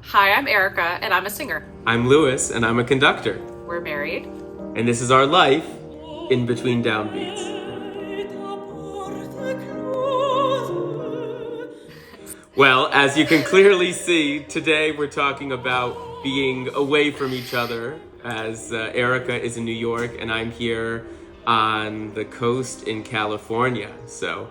Hi, I'm Erica, and I'm a singer. I'm Lewis, and I'm a conductor. We're married. And this is our life in between downbeats. Well, as you can clearly see, today we're talking about being away from each other, as Erica is in New York and I'm here on the coast in California. So,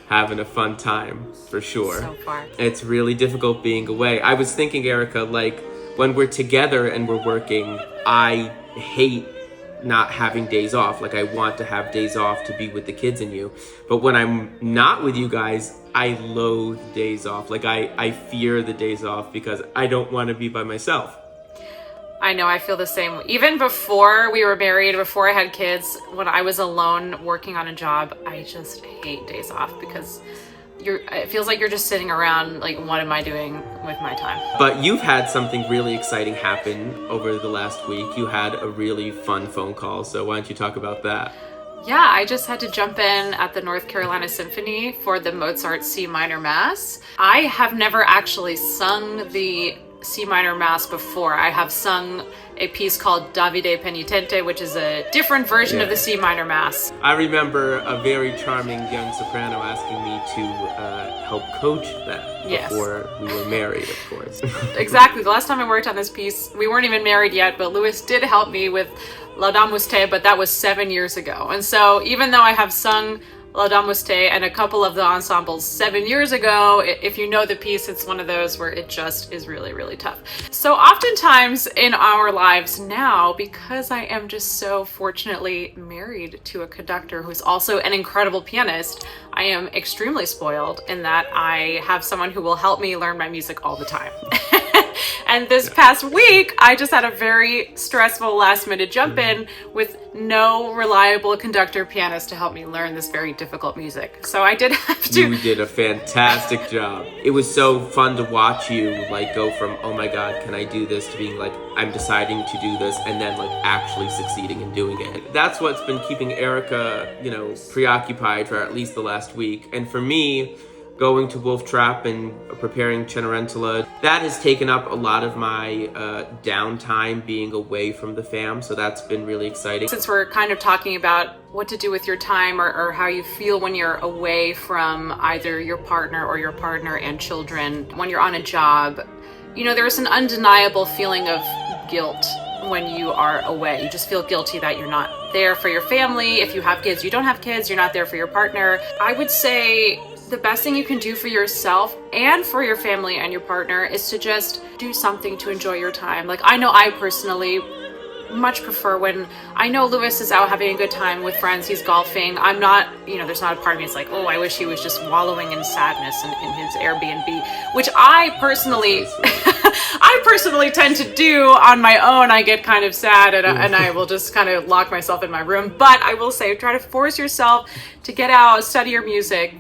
having a fun time for sure. So far. It's really difficult being away. I was thinking, Erica, like when we're together and we're working, I hate not having days off. Like I want to have days off to be with the kids and you. But when I'm not with you guys, I loathe days off. Like I fear the days off because I don't want to be by myself. I know, I feel the same. Even before we were married, before I had kids, when I was alone working on a job, I just hate days off because it feels like you're just sitting around like, what am I doing with my time? But you've had something really exciting happen over the last week. You had a really fun phone call, so why don't you talk about that? Yeah, I just had to jump in at the North Carolina Symphony for the Mozart C minor Mass. I have never actually sung the C minor Mass before. I have sung a piece called Davide Penitente, which is a different version of the C minor Mass. I remember a very charming young soprano asking me to help coach that before we were married, of course. Exactly. The last time I worked on this piece, we weren't even married yet, but Lewis did help me with Laudamus Te, but that was 7 years ago. And so even though I have sung Laudamus Te and a couple of the ensembles 7 years ago, if you know the piece, it's one of those where it just is really, really tough. So oftentimes in our lives now, because I am just so fortunately married to a conductor who's also an incredible pianist, I am extremely spoiled in that I have someone who will help me learn my music all the time. And this past week, I just had a very stressful last-minute jump in with no reliable conductor pianist to help me learn this very difficult music. So I did have to... You did a fantastic job. It was so fun to watch you like go from, oh my God, can I do this, to being like, I'm deciding to do this, and then like actually succeeding in doing it. That's what's been keeping Erica, preoccupied for at least the last week. And for me, going to Wolf Trap and preparing Cenerentola, that has taken up a lot of my downtime being away from the fam, so that's been really exciting. Since we're kind of talking about what to do with your time or how you feel when you're away from either your partner or your partner and children, when you're on a job, there's an undeniable feeling of guilt when you are away. You just feel guilty that you're not there for your family. If you have kids, you don't have kids, you're not there for your partner. I would say the best thing you can do for yourself and for your family and your partner is to just do something to enjoy your time. Like, I know I personally much prefer when I know Lewis is out having a good time with friends, he's golfing. I'm not, there's not a part of me that's like, oh, I wish he was just wallowing in sadness in his Airbnb, which I personally tend to do on my own. I get kind of sad and I will just kind of lock myself in my room. But I will say, try to force yourself to get out, study your music,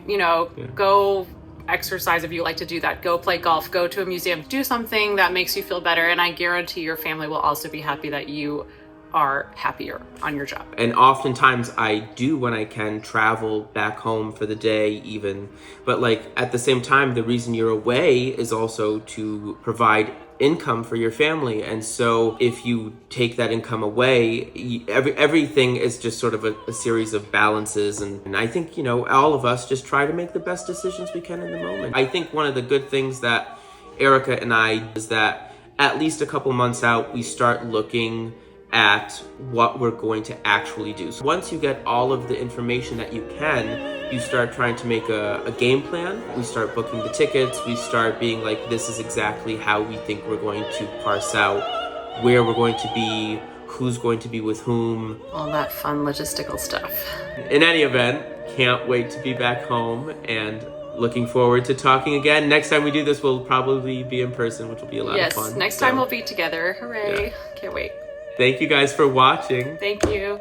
go exercise if you like to do that, go play golf, go to a museum, do something that makes you feel better, and I guarantee your family will also be happy that you are happier on your job. And oftentimes I do, when I can, travel back home for the day even, but like at the same time, the reason you're away is also to provide income for your family. And so if you take that income away, everything is just sort of a series of balances. And I think, all of us just try to make the best decisions we can in the moment. I think one of the good things that Erica and I is that at least a couple months out, we start looking at what we're going to actually do. So once you get all of the information that you can, you start trying to make a game plan. We start booking the tickets. We start being like, this is exactly how we think we're going to parse out where we're going to be, who's going to be with whom. All that fun logistical stuff. In any event, can't wait to be back home and looking forward to talking again. Next time we do this, we'll probably be in person, which will be a lot of fun. Yes, next time we'll be together. Hooray. Yeah. Can't wait. Thank you guys for watching. Thank you.